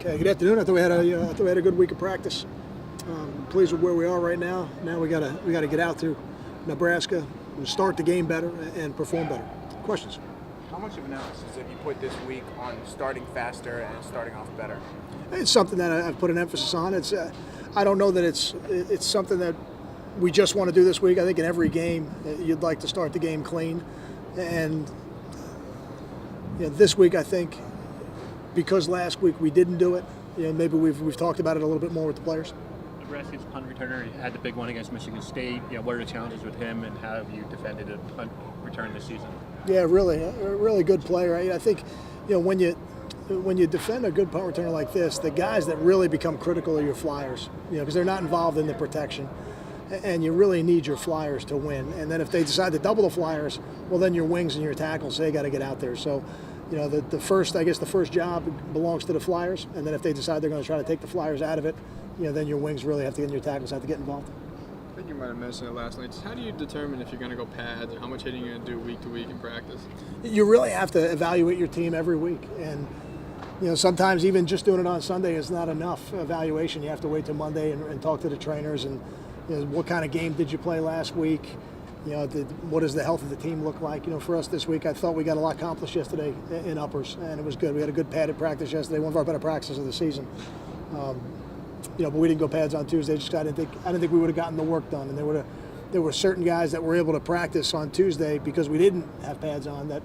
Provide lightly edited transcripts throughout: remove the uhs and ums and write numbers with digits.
Okay, good afternoon. I thought we had a good week of practice. Pleased with where we are right now. Now we gotta get out to Nebraska, start the game better, and perform better. Questions? How much of an emphasis have you put this week on starting faster and starting off better? It's something that I've put an emphasis on. I don't know that it's something that we just want to do this week. I think in every game you'd like to start the game clean, and this week I think because last week we didn't do it. Maybe we've talked about it a little bit more with the players. Nebraska's punt returner had the big one against Michigan State. What are the challenges with him, and how have you defended a punt return this season? Yeah, really, a really good player. I think, when you defend a good punt returner like this, the guys that really become critical are your flyers. Because they're not involved in the protection, and you really need your flyers to win. And then if they decide to double the flyers, well, then your wings and your tackles, they got to get out there. So, the first job belongs to the flyers, and then if they decide they're going to try to take the flyers out of it, then your wings really have to get, and your tackles have to get involved. I think you might have mentioned it last night. Just how do you determine if you're going to go pads or how much hitting you're going to do week to week in practice? You really have to evaluate your team every week, and sometimes even just doing it on Sunday is not enough evaluation. You have to wait till Monday and talk to the trainers and what kind of game did you play last week. What does the health of the team look like? For us this week, I thought we got a lot accomplished yesterday in uppers, and it was good. We had a good padded practice yesterday, one of our better practices of the season. But we didn't go pads on Tuesday. I didn't think we would have gotten the work done, and there were certain guys that were able to practice on Tuesday because we didn't have pads on that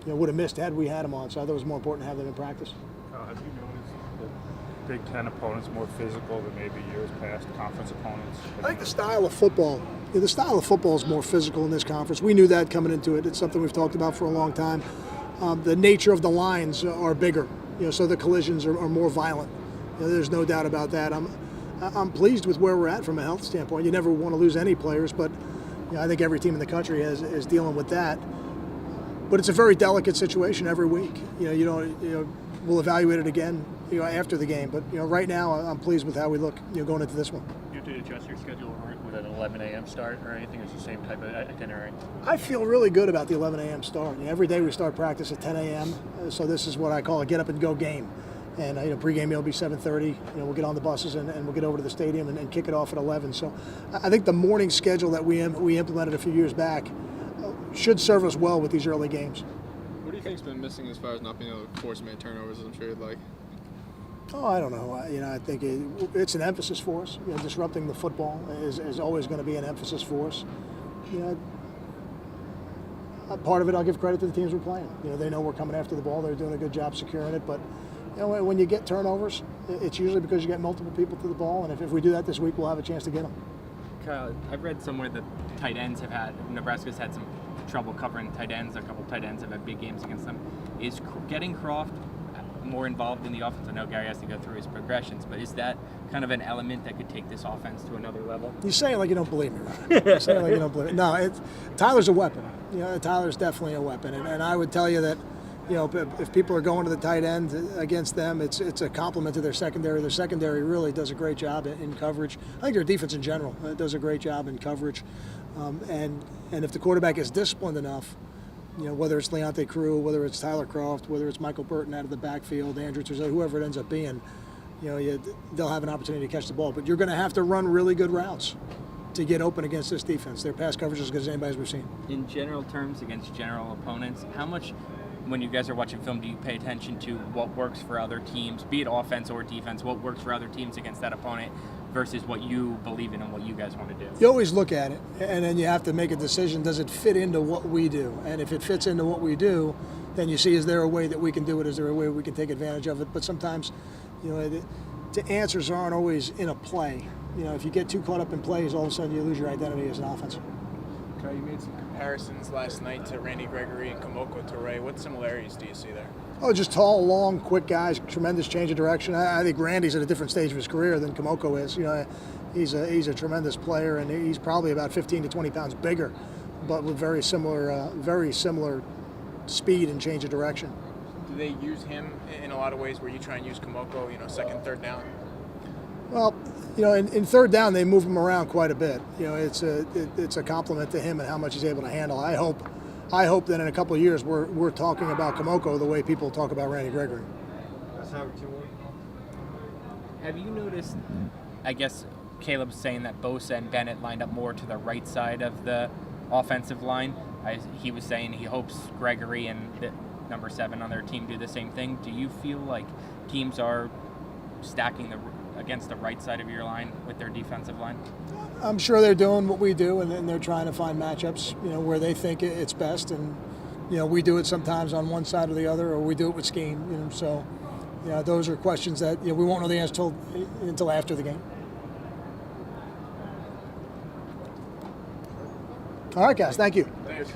would have missed had we had them on. So I thought it was more important to have them in practice. Have you noticed the Big Ten opponents more physical than maybe years past conference opponents? I think the style of football. The style of football is more physical in this conference. We knew that coming into it. It's something we've talked about for a long time. The nature of the lines are bigger, so the collisions are more violent. There's no doubt about that. I'm pleased with where we're at from a health standpoint. You never want to lose any players, but I think every team in the country is dealing with that. But it's a very delicate situation every week. We'll evaluate it again after the game. But right now I'm pleased with how we look going into this one. You have to adjust your schedule with an 11 a.m. start or anything? It's the same type of itinerary? I feel really good about the 11 a.m. start. Every day we start practice at 10 a.m. So this is what I call a get up and go game. And pregame will be 7:30. We'll get on the buses and we'll get over to the stadium and kick it off at 11. So I think the morning schedule that we implemented a few years back should serve us well with these early games. What do you think's been missing as far as not being able to force many turnovers as I'm sure you'd like? Oh, I don't know. I think it's an emphasis for us. Disrupting the football is always going to be an emphasis for us. Part of it, I'll give credit to the teams we're playing. They know we're coming after the ball. They're doing a good job securing it. But when you get turnovers, it's usually because you get multiple people to the ball. And if we do that this week, we'll have a chance to get them. Kyle, I've read somewhere that Nebraska's had some trouble covering tight ends. A couple tight ends have had big games against them. Is getting Croft more involved in the offense? I know Gary has to go through his progressions, but is that kind of an element that could take this offense to another level? You say it like you don't believe me, Ryan. You say it like you don't believe me. No, Tyler's a weapon. Tyler's definitely a weapon, and I would tell you that if people are going to the tight end against them, it's a compliment to their secondary. Their secondary really does a great job in coverage. I think their defense in general does a great job in coverage, and if the quarterback is disciplined enough, whether it's Leonte Crew, whether it's Tyler Croft, whether it's Michael Burton out of the backfield, Andrew Terzett, whoever it ends up being, they'll have an opportunity to catch the ball. But you're going to have to run really good routes to get open against this defense. Their pass coverage is as good as anybody's we've seen. In general terms, against general opponents, how much, when you guys are watching film, do you pay attention to what works for other teams, be it offense or defense, what works for other teams against that opponent versus what you believe in and what you guys want to do? You always look at it, and then you have to make a decision. Does it fit into what we do? And if it fits into what we do, then you see, is there a way that we can do it? Is there a way we can take advantage of it? But sometimes, the answers aren't always in a play. If you get too caught up in plays, all of a sudden you lose your identity as an offense. Okay, you made some comparisons last night to Randy Gregory and Kamoko Toure. What similarities do you see there? Oh, just tall, long, quick guys, tremendous change of direction. I think Randy's at a different stage of his career than Kamoko is. He's a tremendous player, and he's probably about 15 to 20 pounds bigger, but with very similar speed and change of direction. Do they use him in a lot of ways where you try and use Kamoko, second, third down? Well, in third down they move him around quite a bit. It's a compliment to him and how much he's able to handle. I hope that in a couple of years we're talking about Kamoko the way people talk about Randy Gregory. Have you noticed, I guess Caleb's saying that Bosa and Bennett lined up more to the right side of the offensive line. He was saying he hopes Gregory and the number 7 on their team do the same thing. Do you feel like teams are stacking against the right side of your line with their defensive line? I'm sure they're doing what we do, and they're trying to find matchups, where they think it's best. And, we do it sometimes on one side or the other, or we do it with scheme, So, those are questions that, we won't know the answer until after the game. All right, guys. Thank you. Thanks.